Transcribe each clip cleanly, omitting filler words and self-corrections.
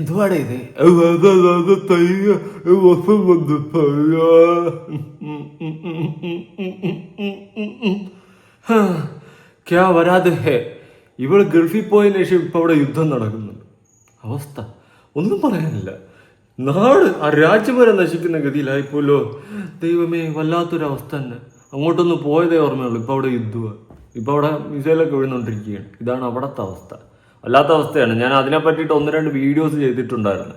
എന്തുവാടേ ഇത്? ക്യാ വരാതെ ഹേ. ഇവള് ഗൾഫിൽ പോയതിനു ശേഷം ഇപ്പൊ അവിടെ യുദ്ധം നടക്കുന്നുണ്ട്. അവസ്ഥ ഒന്നും പറയാനില്ല. നാട് ആ രാജ്യം വരെ നശിക്കുന്ന ഗതിയിലായിപ്പോലോ. ദൈവമേ, വല്ലാത്തൊരവസ്ഥ തന്നെ. അങ്ങോട്ടൊന്ന് പോയതേ ഓർമ്മയുള്ളൂ. ഇപ്പൊ അവിടെ യുദ്ധമാണ്. ഇപ്പൊ അവിടെ മിസൈലൊക്കെ വീഴുന്നോണ്ടിരിക്കുകയാണ്. ഇതാണ് അവിടുത്തെ അവസ്ഥ. വല്ലാത്ത അവസ്ഥയാണ്. ഞാൻ അതിനെ പറ്റിയിട്ട് 1-2 വീഡിയോസ് ചെയ്തിട്ടുണ്ടായിരുന്നു.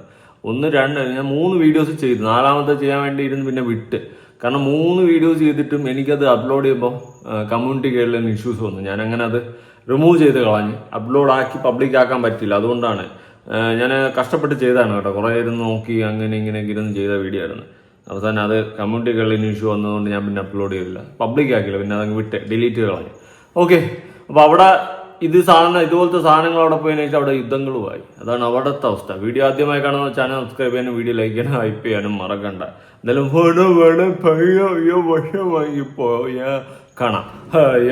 ഞാൻ 3 വീഡിയോസ് ചെയ്തു. 4ാമത്തെ ചെയ്യാൻ വേണ്ടി ഇരുന്ന് പിന്നെ വിട്ട്. കാരണം 3 വീഡിയോസ് ചെയ്തിട്ടും എനിക്കത് അപ്ലോഡ് ചെയ്യുമ്പോൾ കമ്മ്യൂണിറ്റി ഗൈഡ്ലൈൻ ഇഷ്യൂസ് വന്നു. ഞാൻ അങ്ങനെ അത് റിമൂവ് ചെയ്ത് കളഞ്ഞ് അപ്ലോഡ് ആക്കി പബ്ലിക് ആക്കാൻ പറ്റില്ല. അതുകൊണ്ടാണ് ഞാൻ കഷ്ടപ്പെട്ട് ചെയ്തതാണ് കേട്ടോ. കുറേ ഇരുന്ന് നോക്കി അങ്ങനെ ഇങ്ങനെയൊക്കെ ഇരുന്ന് ചെയ്ത വീഡിയോ ആയിരുന്നു. അവസാനം അത് കമ്മ്യൂണിറ്റി ഗൈഡ്ലൈൻ ഇഷ്യൂ വന്നതുകൊണ്ട് ഞാൻ പിന്നെ അപ്ലോഡ് ചെയ്തില്ല, പബ്ലിക് ആക്കിയില്ല. പിന്നെ അതങ്ങ് വിട്ട് ഡിലീറ്റ് ചെയ്ത് കളഞ്ഞു. ഓക്കെ, അപ്പോൾ അവിടെ ഇതുപോലത്തെ സാധനങ്ങൾ അവിടെ പോയതിനു ശേഷം അവിടെ യുദ്ധങ്ങളുമായി. അതാണ് അവിടുത്തെ അവസ്ഥ. വീഡിയോ ആദ്യമായി കാണുന്ന ചാനൽ സബ്സ്ക്രൈബ് ചെയ്യാനും വീഡിയോ ലൈക്ക് ചെയ്യാനും ഹൈപ്പ് ചെയ്യാനും മറക്കണ്ട. എന്തായാലും വശമായി പോയാ കാണാം.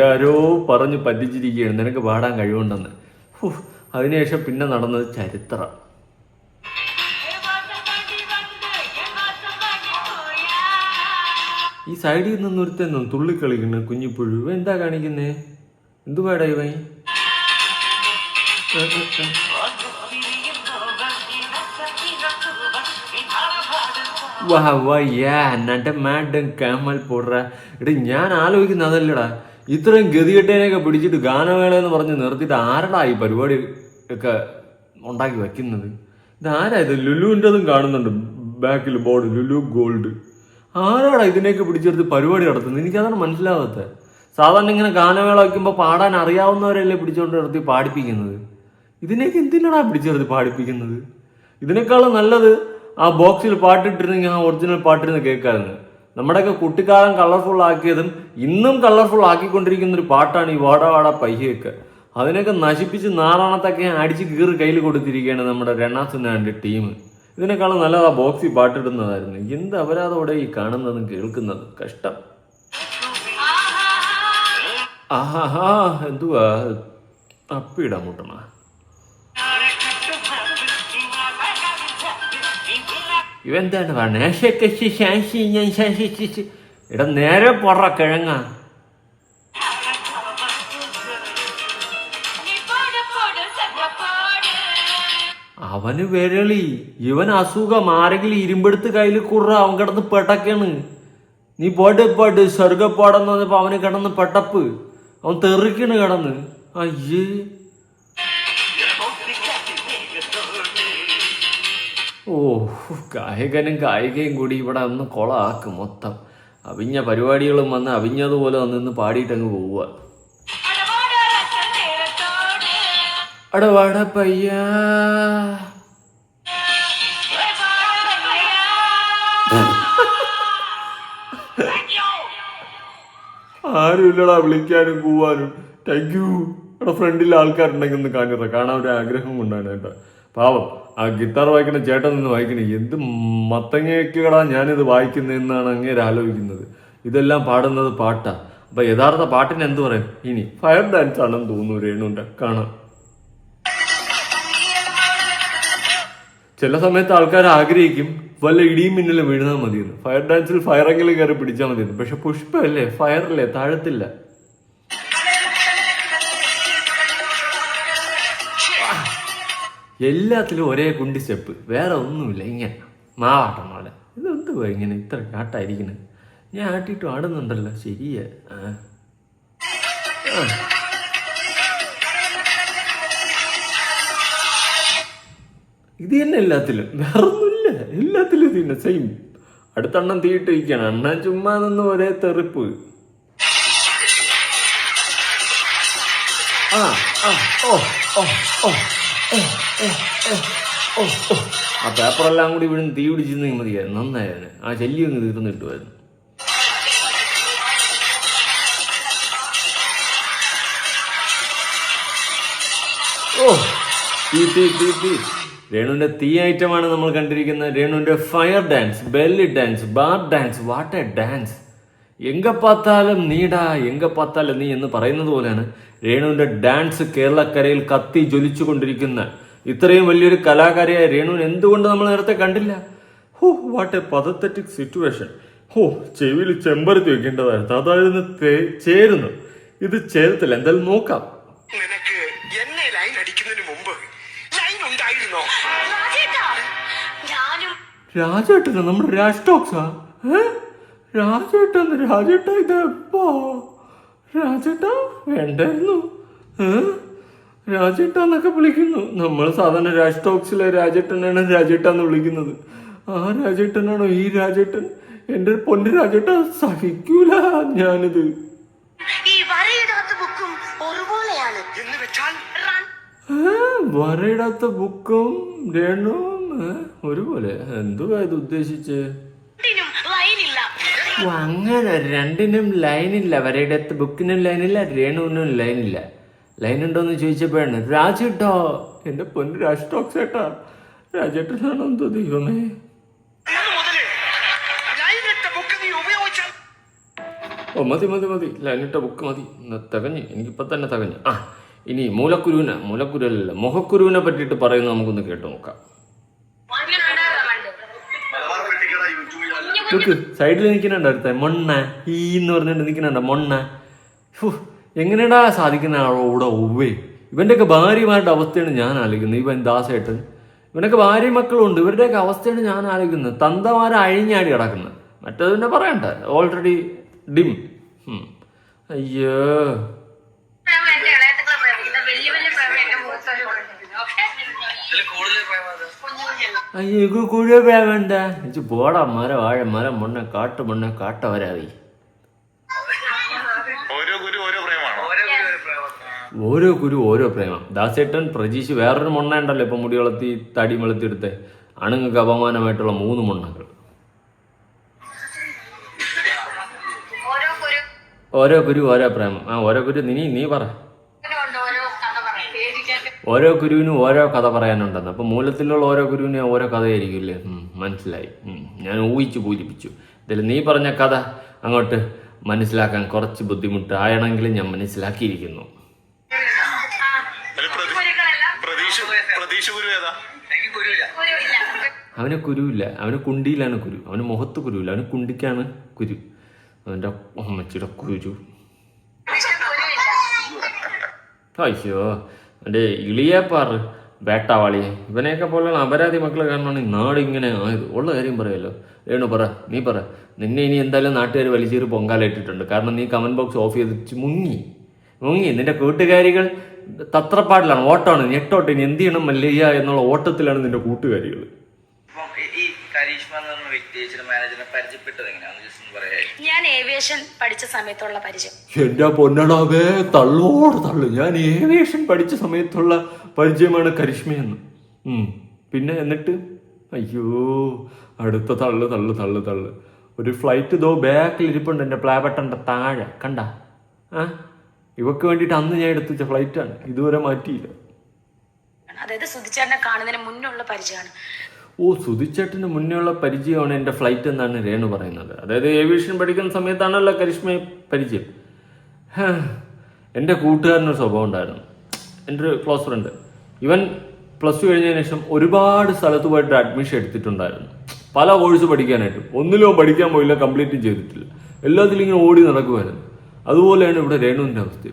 ആരോ പറഞ്ഞ് പറ്റിച്ചിരിക്കുകയാണ് നിനക്ക് പാടാൻ കഴിവുണ്ടെന്ന്. അതിനുശേഷം പിന്നെ നടന്നത് ചരിത്രം. ഈ സൈഡിൽ നിന്നൊരുത്തെന്നും തുള്ളിക്കളിക്കുന്നു കുഞ്ഞിപ്പുഴു. എന്താ കാണിക്കുന്നേ? എന്തുവാടാ ഇവൻ? ഞാൻ ആലോചിക്കുന്ന അതല്ലടാ, ഇത്രയും ഗതികെട്ടേനെയൊക്കെ പിടിച്ചിട്ട് ഗാനമേള എന്ന് പറഞ്ഞ് നിർത്തിയിട്ട് ആരടാ ഈ പരിപാടി ഒക്കെ ഉണ്ടാക്കി വെക്കുന്നത്? ഇതാരാ ഇത്? ലുലുവിൻ്റെതും കാണുന്നുണ്ട് ബാക്കിൽ ബോർഡ്, ലുലു ഗോൾഡ്. ആരാടാ ഇതിനെയൊക്കെ പിടിച്ചെടുത്ത് പരിപാടി നടത്തുന്നത്? എനിക്കതാണ് മനസ്സിലാവാത്തത്. സാധാരണ ഇങ്ങനെ ഗാനമേള വയ്ക്കുമ്പോൾ പാടാൻ അറിയാവുന്നവരല്ലേ പിടിച്ചുകൊണ്ട് നിർത്തി പാടിപ്പിക്കുന്നത്. ഇതിനെയൊക്കെ എന്തിനാടാ പിടിച്ചെടുത്ത് പാടിപ്പിക്കുന്നത്? ഇതിനേക്കാളും നല്ലത് ആ ബോക്സിൽ പാട്ടിട്ടിരുന്നെങ്കിൽ ആ ഒറിജിനൽ പാട്ടിരുന്ന് കേൾക്കാറുണ്ട്. നമ്മുടെയൊക്കെ കുട്ടിക്കാലം കളർഫുൾ ആക്കിയതും ഇന്നും കളർഫുൾ ആക്കിക്കൊണ്ടിരിക്കുന്ന ഒരു പാട്ടാണ് ഈ വാട വാട പയ്യൊക്കെ. അതിനൊക്കെ നശിപ്പിച്ച് നാറാണത്തൊക്കെ അടിച്ച് കീറി കയ്യിൽ കൊടുത്തിരിക്കുകയാണ് നമ്മുടെ രണാസുനാൻ്റെ ടീം. ഇതിനേക്കാളും നല്ലത് ആ ബോക്സിൽ പാട്ടിടുന്നതായിരുന്നു. എന്ത് അപരാധോടെ ഈ കാണുന്നതും കേൾക്കുന്നതും. കഷ്ടം. ആഹാ, എന്തുവാ അപ്പിടാൻ മുട്ടണ? ഇവന്താണ് പറഞ്ഞ? ഇട നേരെ പൊറ കിഴങ്ങ. അവന് വിരളി. ഇവൻ അസുഖം ആരെങ്കിലും ഇരുമ്പെടുത്ത് കയ്യിൽ കുറ അവൻ കിടന്ന് പെട്ടക്കാണ്. നീ പാട്ട് സ്വർഗപ്പാടെന്ന് പറഞ്ഞപ്പോ അവന് കിടന്ന് പെട്ടപ്പ്. അവൻ തെറിക്കണ് കിടന്ന്. അയ്യേ, ഓ, ഗായകനും ഗായികയും കൂടി ഇവിടെ ഒന്ന് കൊളാക്കും മൊത്തം. അവിഞ്ഞ പരിപാടികളും വന്ന് അവിഞ്ഞതുപോലെ വന്നിന്ന് പാടിയിട്ടങ്ങ് പോവുക. അടവാട പയ്യാ, ആരുമില്ലടാ വിളിക്കാനും കൂവാനും. Thank you. ഇവിടെ ഫ്രണ്ടിൽ ആൾക്കാരുണ്ടെങ്കിൽ ഒന്ന് കാണാൻ ഒരു ആഗ്രഹം കൊണ്ടാണ് കേട്ടോ. പാവം ആ ഗിത്താർ വായിക്കണ ചേട്ടൻ നിന്ന് വായിക്കണേ. എന്ത് മത്തങ്ങയൊക്കെടാ ഞാനിത് വായിക്കുന്നതെന്നാണ് അങ്ങേര് ആലോചിക്കുന്നത്. ഇതെല്ലാം പാടുന്നത് പാട്ടാ. അപ്പൊ യഥാർത്ഥ പാട്ടിന് എന്ത് പറയും? ഇനി ഫയർ ഡാൻസ് ആണെന്ന് തോന്നുന്നു രേണുവിന്റെ. കാണാം. ചില സമയത്ത് ആൾക്കാർ ആഗ്രഹിക്കും വല്ല ഇടിയും മിന്നലും വീഴുന്നാൽ മതിയെന്ന്. ഫയർ ഡാൻസിൽ ഫയറെങ്കിലും കയറി പിടിച്ചാൽ മതിയെന്ന്. പക്ഷെ പുഷ്പല്ലേ, ഫയറല്ലേ, താഴത്തില്ല. എല്ലാത്തിലും ഒരേ കുണ്ടി സ്റ്റെപ്പ്, വേറെ ഒന്നുമില്ല. ഇങ്ങനെ മാവാട്ടം പോലെ. ഇതെന്തുവാ ഇങ്ങനെ ഇത്ര കാട്ടായിരിക്കുന്നത്? ഞാൻ ആട്ടിയിട്ടും ആടുന്നുണ്ടല്ലോ. ശരിയാ. ഇത് തന്നെ എല്ലാത്തിലും, വേറെ ഒന്നുമില്ല. എല്ലാത്തിലും ഇത് തന്നെ സെയിം. അടുത്തെണ്ണം തീയിട്ടിരിക്കുകയാണ്. അണ്ണൻ ചുമ്മാ നിന്ന് ഒരേ തെറിപ്പ്. ആ പേപ്പറെല്ലാം കൂടി ഇവിടെ തീ പിടിച്ചിരുന്നെങ്കിൽ മതിയായിരുന്നു, നന്നായിരുന്നു. ആ ശല്യം ഒന്ന് തീർന്നിട്ടുമായിരുന്നു. തീ. രേണുവിന്റെ തീ ഐറ്റമാണ് നമ്മൾ കണ്ടിരിക്കുന്നത്. രേണുവിന്റെ fire dance, belly dance, bar dance. What a dance! എങ്ക പാത്താലും നീടാ, എങ്ക പാത്താലും നീ എന്ന് പറയുന്നത് പോലെയാണ് രേണുവിന്റെ ഡാൻസ് കേരളക്കരയിൽ കത്തി ജ്വലിച്ചു കൊണ്ടിരിക്കുന്ന ഇത്രയും വലിയൊരു കലാകാരിയായ രേണുവിന് എന്തുകൊണ്ട് നമ്മൾ നേരത്തെ കണ്ടില്ല? ഹോ, വാട്ട് എ പതത്തറ്റിക് സിറ്റുവേഷൻ. ഹോ, ചെവിയിൽ ചെമ്പരത്തി വെക്കേണ്ടതായിരുന്നു, അതായിരുന്നു ചേരുന്നു. ഇത് ചേരത്തില്ല, എന്തായാലും നോക്കാം. നിനക്ക് എന്നെ ലൈൻ അടിക്കുന്നതിന് മുമ്പ് ലൈൻ ഉണ്ടായിരുന്നോ? രാജേട്ടന് നമ്മുടെ രാജ് ടോക്സാ? രാജേട്ട ഇതെപ്പോ? രാജേട്ടാ വേണ്ടായിരുന്നു. രാജേട്ടാന്നൊക്കെ വിളിക്കുന്നു. നമ്മൾ സാധാരണ രാജ് ടോക്സിലെ രാജേട്ടനാണ് രാജേട്ടാന്ന് വിളിക്കുന്നത്. ആ രാജേട്ടനാണോ ഈ രാജേട്ടൻ? എന്റെ പൊന്നു രാജേട്ട, സഹിക്കൂല ഞാനിത്. വരയിടാത്ത ബുക്കും രേണുവും ഒരുപോലെ? എന്തുവാ ഇത് ഉദ്ദേശിച്ച്? അങ്ങനെ രണ്ടിനും ലൈനില്ല. വരയിടത്ത് ബുക്കിനും ലൈനില്ല, രേണുവിനും ലൈനില്ല. ലൈൻ ഉണ്ടോന്ന് ചോദിച്ചപ്പോഴാണ് രാജേട്ടോ, എന്റെ പൊന്നു രാജ് ടോക്സ് ചേട്ടാ, രാജേട്ടനാണോ എന്തോ ദൈവമേ. ഓ മതി, ലൈനിട്ട ബുക്ക് മതി. തികഞ്ഞു, എനിക്കിപ്പോ തന്നെ തികഞ്ഞു. ഇനി മൂലക്കുരുവല്ല മുഖക്കുരുവിനെ പറ്റിയിട്ട് പറയുന്നത് നമുക്കൊന്ന് കേട്ടു നോക്കാം. സൈഡിൽ നിൽക്കുന്നുണ്ട് അടുത്ത മൊണ്ണ എന്ന് പറഞ്ഞിട്ട് നിൽക്കുന്നുണ്ട് മൊണ്ണ. എങ്ങനെയാടാ സാധിക്കുന്ന ആളോടെ ഒവ്വേ. ഇവന്റെയൊക്കെ ഭാര്യമാരുടെ അവസ്ഥയാണ് ഞാൻ ആലോചിക്കുന്നത്. ഇവൻ ദാസേട്ടൻ, ഇവനൊക്കെ ഭാര്യ മക്കളുണ്ട്, ഇവരുടെയൊക്കെ അവസ്ഥയാണ് ഞാൻ ആലോചിക്കുന്നത്. തന്തമാരെ അഴിഞ്ഞാടി കിടക്കുന്നത്. മറ്റേത് പിന്നെ പറയണ്ട, ഓൾറെഡി ഡിം. അയ്യോ, അയ്യോ കൂടുതൽ വേണ്ട. പോടാ മര വാഴ മരം മണ്ണ കാട്ടു മണ്ണ കാട്ട വരാവി. ഓരോ കുരു ഓരോ പ്രേമം. ദാസേട്ടൻ, പ്രജീഷ്, വേറൊരു മൊണ്ണ ഉണ്ടല്ലോ ഇപ്പൊ മുടി വളർത്തി തടി വെളുത്തിയെടുത്ത് അണുങ്ങൾക്ക് അപമാനമായിട്ടുള്ള 3 മൊണ്ണകൾ. ഓരോ കുരു ഓരോ പ്രേമം. ഓരോ കുരു നീ പറ. ഓരോ കുരുവിനും ഓരോ കഥ പറയാനുണ്ടെന്ന്. അപ്പൊ മൂലത്തിലുള്ള ഓരോ കുരുവിനും ഓരോ കഥയായിരിക്കില്ലേ? മനസ്സിലായി. ഞാൻ ഊഹിച്ചു പൂരിപ്പിച്ചു. ഇതിൽ നീ പറഞ്ഞ കഥ അങ്ങോട്ട് മനസ്സിലാക്കാൻ കുറച്ച് ബുദ്ധിമുട്ടായണെങ്കിലും ഞാൻ മനസ്സിലാക്കിയിരിക്കുന്നു. അവന് കുരുവില്ല, അവന് കുണ്ടിയിലാണ് കുരു. അവന് മുഖത്ത് കുരുവില്ല, അവന് കുണ്ടിക്കാണ് കുരു. അവന്റെ അമ്മച്ചിയുടെ കുരു. അയ്യോ, എൻ്റെ ഇളിയപ്പാറ് വേട്ടാവാളി. ഇവനെയൊക്കെ പോലെയുള്ള അപരാധി മക്കളെ കാരണമാണ് ഈ നാട് ഇങ്ങനെ ആയത്. ഉള്ള കാര്യം പറയല്ലോ. രേണു പറ, നീ പറ. നിന്നെ ഇനി എന്തായാലും നാട്ടുകാർ വലിച്ചേറി പൊങ്കാലിട്ടിട്ടുണ്ട്. കാരണം നീ കമന്റ് ബോക്സ് ഓഫ് ചെയ്തിട്ട് മുങ്ങി. നിന്റെ കൂട്ടുകാരികൾ തത്രപ്പാടിലാണ്, ഓട്ടമാണ്, ഞെട്ടോട്ട്. ഇനി എന്ത് ചെയ്യണം മല്ലയ്യ എന്നുള്ള ഓട്ടത്തിലാണ് നിന്റെ കൂട്ടുകാരികൾ. ഞാൻ ഏവിയേഷൻ പഠിച്ച സമയത്തുള്ള പരിചയം. എന്റെ പൊന്നടാവേ, തള്ളു. ഞാൻ ഏവിയേഷൻ പഠിച്ച സമയത്തുള്ള പരിചയമാണ് കരിഷ്മയെന്ന്. പിന്നെ എന്നിട്ട് അയ്യോ, അടുത്ത തള്ളു. ഒരു ഫ്ലൈറ്റ് ഇതോ ബാക്കിൽ ഇരിപ്പുണ്ട് എൻ്റെ പ്ലേ ബട്ടന്റെ താഴെ, കണ്ട? ഇവക്ക് വേണ്ടിയിട്ട് അന്ന് ഞാൻ എടുത്തു വെച്ച ഫ്ലൈറ്റാണ്, ഇതുവരെ മാറ്റിയില്ല. അതായത് സുധിച്ചേട്ടനെ കാണുന്നതിന് മുന്നുള്ള പരിചയമാണ്. സുധിച്ചേട്ടന് മുന്നേ ഉള്ള പരിചയമാണ് എൻ്റെ ഫ്ലൈറ്റ് എന്നാണ് രേണു പറയുന്നത്. അതായത് ഏവിയേഷൻ പഠിക്കുന്ന സമയത്താണല്ലോ കരിഷ്മയെ പരിചയം. എൻ്റെ കൂട്ടുകാരനൊരു സ്വഭാവം ഉണ്ടായിരുന്നു. എൻ്റെ ഒരു ക്ലോസ് ഫ്രണ്ട്. ഇവൻ +2 കഴിഞ്ഞതിന് ശേഷം ഒരുപാട് സ്ഥലത്ത് പോയിട്ട് അഡ്മിഷൻ എടുത്തിട്ടുണ്ടായിരുന്നു, പല കോഴ്സ് പഠിക്കാനായിട്ടും. ഒന്നിലും പഠിക്കാൻ പോയില്ല, കംപ്ലീറ്റും ചെയ്തിട്ടില്ല. എല്ലാത്തിലും ഇങ്ങനെ ഓടി നടക്കുമായിരുന്നു. അതുപോലെയാണ് ഇവിടെ രേണുവിൻ്റെ അവസ്ഥ.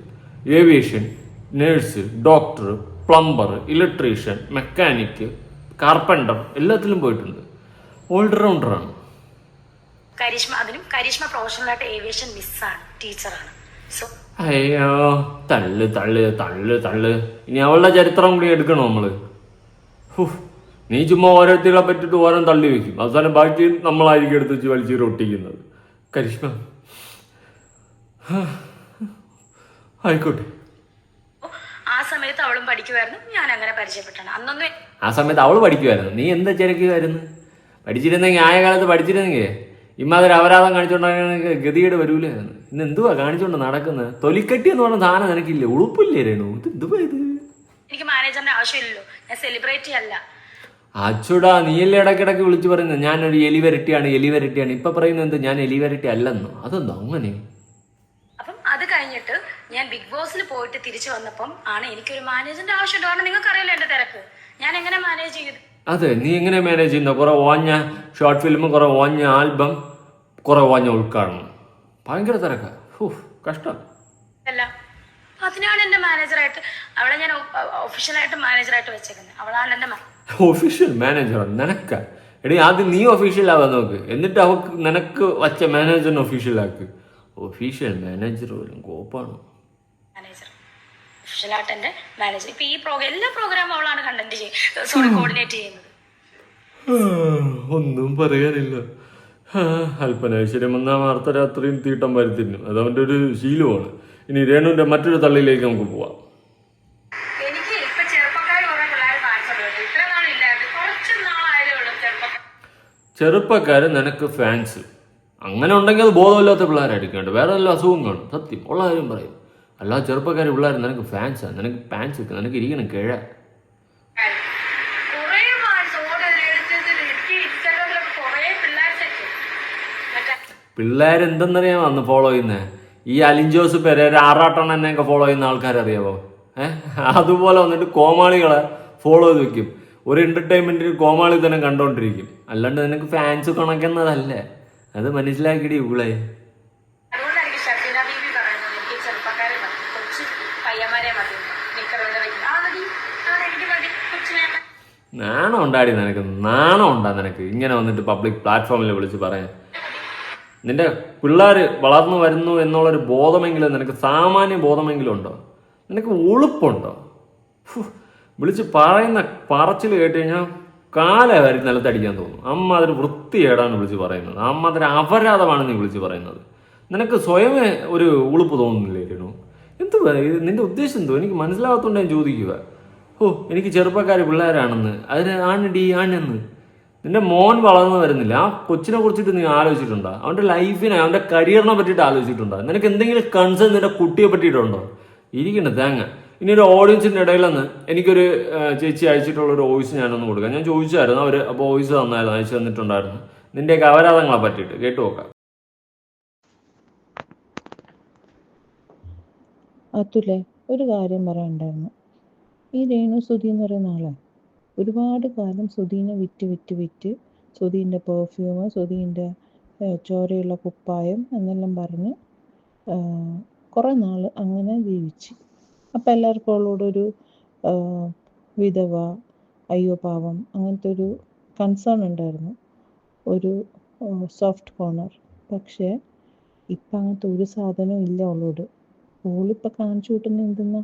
Aviation, nurse, doctor, plumber, electrician, mechanic, carpenter, എല്ലാത്തിലും പോയിട്ടുണ്ട്. ഓൾറൗണ്ടറാണ്. കരിഷ്മ പ്രൊഫഷണലായിട്ട് ഏവിയേഷൻ മിസ്സാണ്, ടീച്ചറാണ്. അയ്യോ, തള്ളു. ഇനി അവളുടെ ചരിത്രം കൂടി എടുക്കണോ നമ്മള്? നീ ചുമ്മാ ഓരോരുത്തരെ പറ്റിട്ട് ഓരോ തള്ളി വെക്കും. അവസാനം ബാക്കി നമ്മളായിരിക്കും എടുത്ത് വെച്ച് വലിച്ചീറി ഒട്ടിക്കുന്നത്. കരിഷ്മ ആയിക്കോട്ടെ. ആ സമയത്ത് അവളും പഠിക്കുമായിരുന്നു, ഞാൻ അങ്ങനെ പരിചയപ്പെട്ടാണ്. അന്നൊന്നും ആ സമയത്ത് അവള് പഠിക്കുമായിരുന്നു, നീ എന്താ ചിരക്കുമായിരുന്നു? പഠിച്ചിരുന്നെങ്കിൽ ആയ കാലത്ത് പഠിച്ചിരുന്നെങ്കിൽ ഇമ്മാതിരി അപരാധം കാണിച്ചോണ്ടാണെങ്കിൽ ഗതികേട് വരൂലായിരുന്നു. ഇന്ന് എന്തുവാ കാണിച്ചോണ്ട് നടക്കുന്നത്? തൊലിക്കട്ടി എന്ന് പറഞ്ഞ സാധനം നിനക്കില്ലേ? ഉളുപ്പില്ലേ രേണു? ഇത് എന്തുവാ ഇത്? എനിക്ക് മാനേജറിന്റെ ആവശ്യമില്ലല്ലോ, ഞാൻ സെലിബ്രിറ്റി അല്ല. അച്ചുടാ, നീയല്ലേ ഇടയ്ക്കിടയ്ക്ക് വിളിച്ചു പറയുന്നത് ഞാനൊരു എലി വരട്ടിയാണ്. ഇപ്പൊ പറയുന്നത് എന്ത്? ഞാൻ എലി വരട്ടി അല്ലെന്നോ? അതെന്തോ അങ്ങനെ? അപ്പം അത് കഴിഞ്ഞിട്ട് ഞാൻ ബിഗ് ബോസിൽ പോയിട്ട് തിരിച്ചു വന്നപ്പം ആണ് എനിക്കൊരു മാനേജറിന്റെ ആവശ്യമുണ്ട്. കാരണം നിങ്ങൾക്കറിയില്ല എന്റെ തിരക്ക്, ഞാൻ എങ്ങനെ മാനേജ് ചെയ്തു. അതെ, നീ എങ്ങനെ മാനേജ് ചെയ്യുന്ന? കുറെ ഓഞ്ഞ ഷോർട്ട് ഫിലിം, കുറെ ഓഞ്ഞ ആൽബം, കുറെ ഓഞ്ഞ ഉദ്ഘാടനം, ഭയങ്കര തിരക്കാ. കഷ്ടം. അല്ല, അതിനാണ് എന്റെ മാനേജറായിട്ട് അവളെ ഞാൻ ഒഫീഷ്യലായിട്ട് മാനേജറായിട്ട് വെച്ചേക്കുന്നത്. അവളാണ് എന്റെ ഒഫീഷ്യൽ മാനേജർ നിനക്ക? എടീ, ആദ്യം നീ ഒഫീഷ്യൽ ആവാൻ നോക്ക്, എന്നിട്ട് അവക്ക് നിനക്ക് വച്ച മാനേജറിനെ ഒഫീഷ്യൽ ആക്ക്. ഒഫീഷ്യൽ മാനേജർ പോലും കോപ്പാണ്. മാനേജർ ഒഫീഷ്യലായിട്ട് എന്റെ മാനേജർ. ഇപ്പൊ ഈ എല്ലാ പ്രോഗ്രാമും അവളാണ് കോർഡിനേറ്റ് ചെയ്യുന്നത്. ഒന്നും പറയാനില്ല. അല്പനൈശ്വര്യം വന്നാൽ വാർത്തരാത്രിയും തീട്ടം വരുത്തിനും, അത് അവൻ്റെ ഒരു ശീലമാണ്. ഇനി രേണുവിന്റെ മറ്റൊരു തള്ളിയിലേക്ക് നമുക്ക് പോവാം. എനിക്ക് ഇപ്പൊ ചെറുപ്പക്കാർ കുറെ പിള്ളേർ കാണിച്ചിട്ടുണ്ട്. ഇത്ര നാളില്ലായിരുന്നു, കുറച്ച് നാളായതേ ഉള്ളൂ ചെറുപ്പക്കാര് നിനക്ക് ഫാൻസ്. അങ്ങനെ ഉണ്ടെങ്കിൽ അത് ബോധമില്ലാത്ത പിള്ളേരായിരിക്കും, വേറെ വല്ല അസുഖം കാണും. സത്യം ഉള്ള കാര്യം പറയും. അല്ലാതെ ചെറുപ്പക്കാർ പിള്ളേർ നിനക്ക് ഫാൻസാണ്, നിനക്ക് ഫാൻസ് ഒക്കെ നിനക്ക് ഇരിക്കണം കിഴ. പിള്ളേരെന്തെന്നറിയാമോ അന്ന് ഫോളോ ചെയ്യുന്നത്? ഈ അലിൻ ജോസ് പെരേര, ആറാട്ടണ്ണ എന്നെയൊക്കെ ഫോളോ ചെയ്യുന്ന ആൾക്കാരറിയാമോ? അതുപോലെ വന്നിട്ട് കോമാളികളെ ഫോളോ ചെയ്ത് വെക്കും. ഒരു എന്റർടൈൻമെന്റിന് കോമാളി തന്നെ കണ്ടോണ്ടിരിക്കും. അല്ലാണ്ട് നിനക്ക് ഫാൻസ് കണക്കുന്നതല്ല. അത് മനസ്സിലാക്കിയിട്ട് ഇവളെ. നാണം ഉണ്ടാടി നിനക്ക്? നാണം ഉണ്ടാ നിനക്ക് ഇങ്ങനെ വന്നിട്ട് പബ്ലിക് പ്ലാറ്റ്ഫോമിൽ വിളിച്ച് പറയാൻ? നിന്റെ പിള്ളേർ വളർന്നു വരുന്നു എന്നുള്ളൊരു ബോധമെങ്കിലും നിനക്ക്, സാമാന്യ ബോധമെങ്കിലും ഉണ്ടോ? നിനക്ക് ഉളുപ്പുണ്ടോ? വിളിച്ച് പറയുന്ന പറച്ചിൽ കേട്ട് കഴിഞ്ഞാൽ കാലവരി നിലത്തടിക്കാൻ തോന്നും. അമ്മ അതൊരു വൃത്തിയേടാണ് വിളിച്ച് പറയുന്നത്. അമ്മ അതൊരു അപരാധമാണ് നീ വിളിച്ച് പറയുന്നത്. നിനക്ക് സ്വയമേ ഒരു ഉളുപ്പ് തോന്നുന്നില്ലായിരുന്നു? എന്തുവാ നിന്റെ ഉദ്ദേശം? എന്തോ എനിക്ക് മനസ്സിലാകത്തോണ്ട് ഞാൻ ചോദിക്കുക. എനിക്ക് ചെറുപ്പക്കാർ പിള്ളേരാണെന്ന്, അതിന് ആണടി ആണെന്ന്. നിന്റെ മോൻ വളർന്നു വരുന്നില്ല, ആ കൊച്ചിനെ കുറിച്ചിട്ട് നീ ആലോചിച്ചിട്ടുണ്ടോ? അവന്റെ ലൈഫിനെ, അവന്റെ കരിയറിനെ പറ്റിയിട്ട് ആലോചിച്ചിട്ടുണ്ടോ? നിനക്ക് എന്തെങ്കിലും കൺസേൺ നിന്റെ കുട്ടിയെ പറ്റിയിട്ടുണ്ടോ? ഇരിക്കണ്ട തേങ്ങ. ഇനി ഒരു ഓഡിയൻസിന്റെ ഇടയിലെന്ന് എനിക്കൊരു ചേച്ചി അയച്ചിട്ടുള്ള ഒരു വോയിസ് ഞാനൊന്ന് കൊടുക്കാം. ഞാൻ ചോദിച്ചായിരുന്നു, അവർ അപ്പോൾ വോയിസ് തന്നായിരുന്നു, അയച്ചു തന്നിട്ടുണ്ടായിരുന്നു. നിന്റെയൊക്കെ അപരാധങ്ങളെ പറ്റിയിട്ട് കേട്ടു നോക്കാം. അതുലെ, ഒരു കാര്യം പറയാനുണ്ടായിരുന്നു. ഈ രേണു സുധി എന്ന് പറയുന്ന ആളെ ഒരുപാട് കാലം സുധീനെ വിറ്റ് സുധീൻ്റെ പെർഫ്യൂം, സുധീൻ്റെ ചോരയുള്ള കുപ്പായം എന്നെല്ലാം പറഞ്ഞ് കുറേ നാൾ അങ്ങനെ ജീവിച്ച്. അപ്പം എല്ലാവർക്കും അവളോടൊരു വിധവ, അയ്യോ പാവം, അങ്ങനത്തെ ഒരു കൺസേൺ ഉണ്ടായിരുന്നു, ഒരു സോഫ്റ്റ് കോർണർ. പക്ഷേ ഇപ്പം അങ്ങനത്തെ ഒരു സാധനവും ഇല്ല അവളോട്. ഓളിപ്പോൾ കാണിച്ചു കൂട്ടുന്ന എന്തെന്നാ,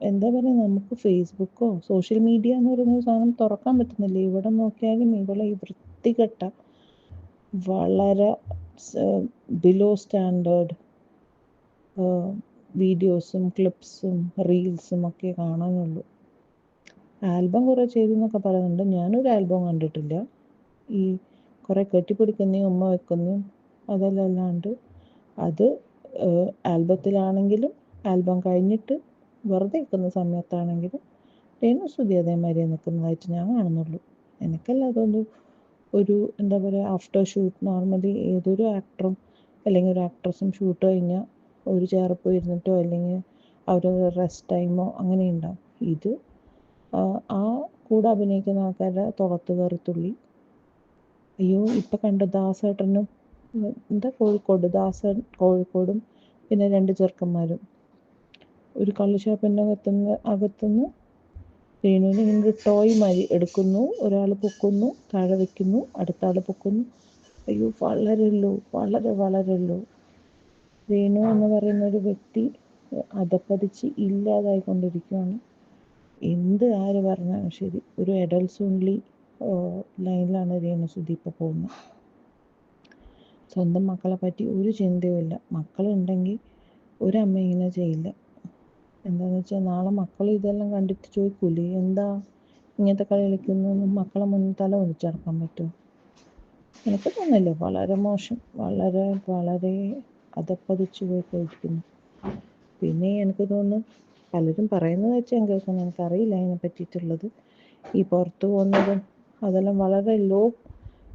എന്താ പറയുക, നമുക്ക് ഫേസ്ബുക്കോ സോഷ്യൽ മീഡിയ എന്ന് പറയുന്ന ഒരു സാധനം തുറക്കാൻ പറ്റുന്നില്ല. ഇവിടെ നോക്കിയാലും ഇവളെ ഈ വൃത്തികെട്ട, വളരെ ബിലോ സ്റ്റാൻഡേർഡ് വീഡിയോസും ക്ലിപ്സും റീൽസും ഒക്കെ കാണാനുള്ളൂ. ആൽബം കുറേ ചെയ്തെന്നൊക്കെ പറയുന്നുണ്ട്. ഞാനൊരു ആൽബം കണ്ടിട്ടില്ല. ഈ കുറേ കെട്ടിപ്പിടിക്കുന്നതും ഉമ്മ വെക്കുന്നതും അതെല്ലാം അല്ലാണ്ട്, അത് ആൽബത്തിലാണെങ്കിലും ആൽബം കഴിഞ്ഞിട്ട് വെറുതെ നിൽക്കുന്ന സമയത്താണെങ്കിലും രേണു സുധി അതേമാതിരി നിൽക്കുന്നതായിട്ട് ഞാൻ കാണുന്നുള്ളൂ. എനിക്കല്ല അതൊന്നും ഒരു എന്താ പറയുക, ആഫ്റ്റർ ഷൂട്ട് നോർമലി ഏതൊരു ആക്ടറും അല്ലെങ്കിൽ ഒരു ആക്ട്രസും ഷൂട്ട് കഴിഞ്ഞാൽ ഒരു ചെയറിൽ പോയി ഇരുന്നിട്ടോ അല്ലെങ്കിൽ അവർ റെസ്റ്റ് ടൈമോ അങ്ങനെ ഉണ്ടാവും. ഇത് ആ കൂടെ അഭിനയിക്കുന്ന ആൾക്കാരുടെ തുറത്ത് കയറിത്തുള്ളി. അയ്യോ, ഇപ്പം കണ്ട ദാസേട്ടനും എന്താ കോഴിക്കോടും പിന്നെ 2 ചെറുക്കന്മാരും ഒരു കള്ളുഷാപ്പിൻ്റെ അകത്തുനിന്ന് രേണുവിനെ ഇങ്ങനെ ടോയ് മാതിരി എടുക്കുന്നു. ഒരാൾ പൊക്കുന്നു, താഴെ വെക്കുന്നു, അടുത്ത ആൾ പൊക്കുന്നു. അയ്യോ, വളരല്ലോ. രേണു എന്ന് പറയുന്ന ഒരു വ്യക്തി അധപ്പതിച്ച് ഇല്ലാതായിക്കൊണ്ടിരിക്കുകയാണ്. ആര് പറഞ്ഞാലും ശരി, ഒരു അഡൾട്ട്സ് ഓൺലി ലൈനിലാണ് രേണു സുധി ഇപ്പോൾ പോകുന്നത്. സ്വന്തം മക്കളെ പറ്റി ഒരു ചിന്തയുമില്ല. മക്കളുണ്ടെങ്കിൽ ഒരമ്മ ഇങ്ങനെ ചെയ്യില്ല. എന്താണെന്ന് വെച്ചാൽ നാളെ മക്കൾ ഇതെല്ലാം കണ്ടിട്ട് ചോദിക്കൂലേ, എന്താ ഇങ്ങനത്തെ കളി കളിക്കുന്നു, മക്കളെ മുന്നിൽ തല ഒളിച്ചടക്കാൻ പറ്റുമോ? എനിക്ക് തോന്നില്ല. വളരെ മോശം, വളരെ അധപ്പതിച്ചു പോയി കഴിക്കുന്നു. പിന്നെ എനിക്ക് തോന്നുന്നു പലരും പറയുന്നത് വെച്ച് ഞാൻ കേൾക്കുന്നത്, എനിക്കറിയില്ല അതിനെ പറ്റിയിട്ടുള്ളത്. ഈ പുറത്ത് പോകുന്നതും അതെല്ലാം വളരെ ലോ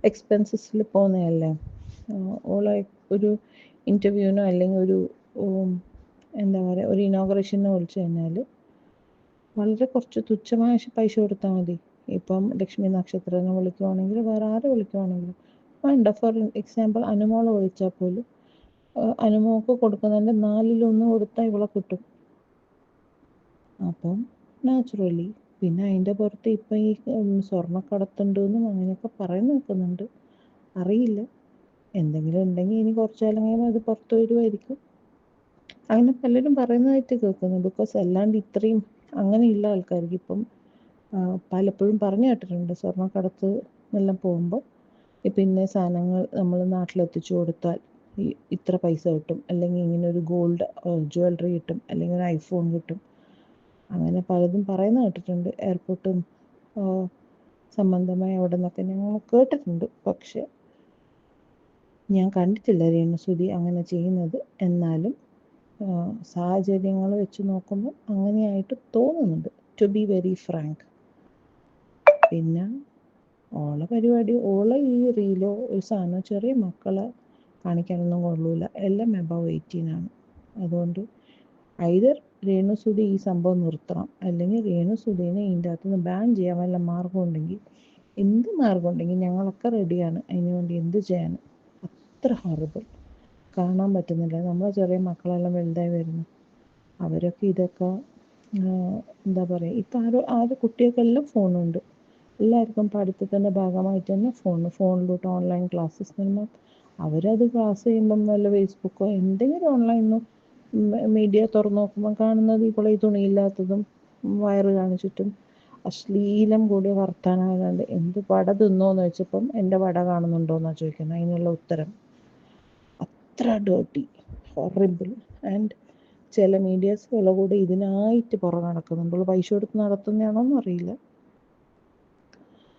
എക്സ്പെൻസസിൽ പോകുന്നതല്ലേ. ഓളെ ഒരു ഇൻ്റർവ്യൂവിനോ അല്ലെങ്കിൽ ഒരു ഇനോഗ്രേഷന് വിളിച്ചു കഴിഞ്ഞാൽ വളരെ കുറച്ച് തുച്ഛമായ പൈസ കൊടുത്താൽ മതി. ഇപ്പം ലക്ഷ്മി നക്ഷത്രനെ വിളിക്കുവാണെങ്കിൽ വേറെ ആരെ വിളിക്കുവാണെങ്കിലും വേണ്ട. ഫോർ എക്സാമ്പിൾ അനുമോളെ വിളിച്ചാൽ പോലും അനുമോൾക്ക് കൊടുക്കുന്നതിൻ്റെ 4/1 കൊടുത്താൽ ഇവളെ കിട്ടും. അപ്പം നാച്ചുറലി പിന്നെ അതിൻ്റെ പുറത്ത് ഇപ്പം ഈ സ്വർണ്ണക്കടത്തുണ്ടെന്നും അങ്ങനെയൊക്കെ പറയുന്ന നിൽക്കുന്നുണ്ട്. അറിയില്ല, എന്തെങ്കിലും ഉണ്ടെങ്കിൽ ഇനി കുറച്ചാലും കഴിയുമ്പോൾ അത് പുറത്ത് വരുമായിരിക്കും. അങ്ങനെ പലരും പറയുന്നതായിട്ട് കേൾക്കുന്നു. ബിക്കോസ് അല്ലാണ്ട് ഇത്രയും അങ്ങനെയുള്ള ആൾക്കാർക്ക് ഇപ്പം പലപ്പോഴും പറഞ്ഞു കേട്ടിട്ടുണ്ട് സ്വർണ്ണക്കടത്ത് എല്ലാം പോകുമ്പോൾ ഇപ്പം ഇന്ന സാധനങ്ങൾ നമ്മൾ നാട്ടിലെത്തിച്ചു കൊടുത്താൽ ഇത്ര പൈസ കിട്ടും, അല്ലെങ്കിൽ ഇങ്ങനെ ഒരു ഗോൾഡ് ജ്വല്ലറി കിട്ടും, അല്ലെങ്കിൽ ഒരു ഐഫോൺ കിട്ടും. അങ്ങനെ പലതും പറയുന്ന കേട്ടിട്ടുണ്ട്. എയർപോർട്ടും സംബന്ധമായി അവിടെ നിന്നൊക്കെ ഞങ്ങൾ കേട്ടിട്ടുണ്ട്. പക്ഷെ ഞാൻ കണ്ടിട്ടില്ല രേണുസുതി അങ്ങനെ ചെയ്യുന്നത്. എന്നാലും സാഹചര്യങ്ങൾ വെച്ച് നോക്കുമ്പോൾ അങ്ങനെയായിട്ട് തോന്നുന്നുണ്ട്, ടു ബി വെരി ഫ്രാങ്ക്. പിന്നെ ഓളെ പരിപാടി, ഓളെ ഈ റീലോ ഒരു സാധനം ചെറിയ മക്കളെ കാണിക്കാനൊന്നും കൊള്ളൂല. എല്ലാം എബവ് 18 ആണ്. അതുകൊണ്ട് ഐദർ രേണുസുതി ഈ സംഭവം നിർത്തണം, അല്ലെങ്കിൽ രേണുസുതിനെ ഇതിൻ്റെ അകത്തുനിന്ന് ബാൻ ചെയ്യാൻ വല്ല മാർഗം ഉണ്ടെങ്കിൽ, എന്ത് മാർഗം ഉണ്ടെങ്കിൽ ഞങ്ങളൊക്കെ റെഡിയാണ് അതിനു വേണ്ടി എന്ത് ചെയ്യാനും. അത്ര ഹൊറിബിൾ കാണാൻ പറ്റുന്നില്ല. നമ്മളെ ചെറിയ മക്കളെല്ലാം വലുതായി വരുന്നു. അവരൊക്കെ ഇതൊക്കെ എന്താ പറയുക, ഇപ്പം ആരോ കുട്ടികൾക്കെല്ലാം ഫോണുണ്ട്. എല്ലാവർക്കും പഠിത്തത്തിൻ്റെ ഭാഗമായിട്ട് തന്നെ ഫോണിലോട്ട് ഓൺലൈൻ ക്ലാസ്സസ് വരുമ്പോൾ അവരത് ക്ലാസ് ചെയ്യുമ്പം വല്ല ഫേസ്ബുക്കോ എന്തെങ്കിലും ഓൺലൈനോ മീഡിയ തുറന്നു നോക്കുമ്പോൾ കാണുന്നത് ഇപ്പോൾ ഈ തുണിയില്ലാത്തതും വയറ് കാണിച്ചിട്ടും അശ്ലീലം കൂടിയ വർത്താനാകാണ്ട്. എന്ത് വട തിന്നോന്ന് വെച്ചപ്പം എൻ്റെ വട കാണുന്നുണ്ടോയെന്നാണ് ചോദിക്കുന്നത്. അതിനുള്ള ഉത്തരം അത്ര ഡേർട്ടി, ഹൊറിബിൾ. ആൻഡ് ചില മീഡിയാസുകളെ കൂടെ ഇതിനായിട്ട് പുറകെ നടക്കുന്നുണ്ട്. പൈസ കൊടുത്ത് നടത്തുന്നതാണോന്നും അറിയില്ല.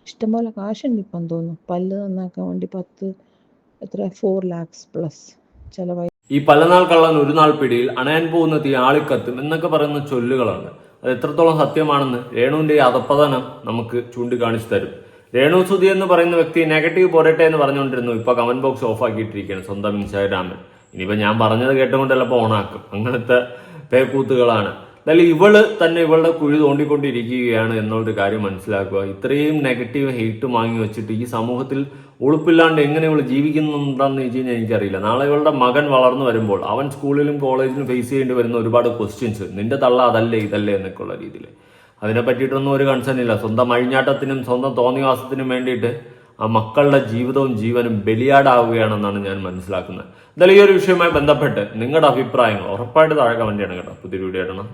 ഇഷ്ടംപോലെ കാശുണ്ട് ഇപ്പം തോന്നുന്നു. പല്ല് നന്നാക്കാൻ വേണ്ടി 4 lakhs പ്ലസ് ചിലവായി. ഈ പലനാൾ കള്ളൻ ഒരു നാൾ പിടിയിൽ, അണയാൻ പോകുന്ന തീ ആളിക്കത്തും എന്നൊക്കെ പറയുന്ന ചൊല്ലുകളാണ്. അത് എത്രത്തോളം സത്യമാണെന്ന് രേണുവിന്റെ ഈ അധപ്പതനം നമുക്ക് ചൂണ്ടിക്കാണിച്ചു തരും. രേണുസുതി എന്ന് പറയുന്ന വ്യക്തി നെഗറ്റീവ് പോരട്ടെ എന്ന് പറഞ്ഞുകൊണ്ടിരുന്നു. ഇപ്പൊ കമന്റ് ബോക്സ് ഓഫ് ആക്കിയിട്ടിരിക്കുകയാണ് സ്വന്തം ഇൻസ്റ്റാഗ്രാമിൽ. ഇനിയിപ്പോ ഞാൻ പറഞ്ഞത് കേട്ടുകൊണ്ടല്ലപ്പോ ഓണാക്കും. അങ്ങനത്തെ പേക്കൂത്തുകളാണ്. എന്നാലും ഇവള് തന്നെ ഇവളുടെ കുഴി തോണ്ടിക്കൊണ്ടിരിക്കുകയാണ് എന്നുള്ളൊരു കാര്യം മനസ്സിലാക്കുക. ഇത്രയും നെഗറ്റീവ് ഹെയ്റ്റ് വാങ്ങി വെച്ചിട്ട് ഈ സമൂഹത്തിൽ ഉളുപ്പില്ലാണ്ട് എങ്ങനെ ഇവള് ജീവിക്കുന്നുണ്ടെന്ന് ചോദിച്ചു കഴിഞ്ഞാൽ എനിക്കറിയില്ല. നാളെ ഇവളുടെ മകൻ വളർന്നു വരുമ്പോൾ അവൻ സ്കൂളിലും കോളേജിലും ഫേസ് ചെയ്യേണ്ടി വരുന്ന ഒരുപാട് ക്വസ്റ്റ്യൻസ്, നിന്റെ തള്ള അതല്ലേ ഇതല്ലേ എന്നൊക്കെ ഉള്ള രീതിയിൽ, അതിനെ പറ്റിയിട്ടൊന്നും ഒരു കൺസേൺ ഇല്ല. സ്വന്തം അഴിഞ്ഞാട്ടത്തിനും സ്വന്തം തോന്നിവാസത്തിനും വേണ്ടിയിട്ട് ആ മക്കളുടെ ജീവിതവും ജീവനും ബലിയാടാവുകയാണെന്നാണ് ഞാൻ മനസ്സിലാക്കുന്നത്. എന്തായാലും ഈ ഒരു വിഷയവുമായി ബന്ധപ്പെട്ട് നിങ്ങളുടെ അഭിപ്രായങ്ങൾ ഉറപ്പായിട്ട് താഴെ കമന്റ് ചെയ്യണം കേട്ടോ. പുതിയൊരു വീഡിയോ ഇടണം.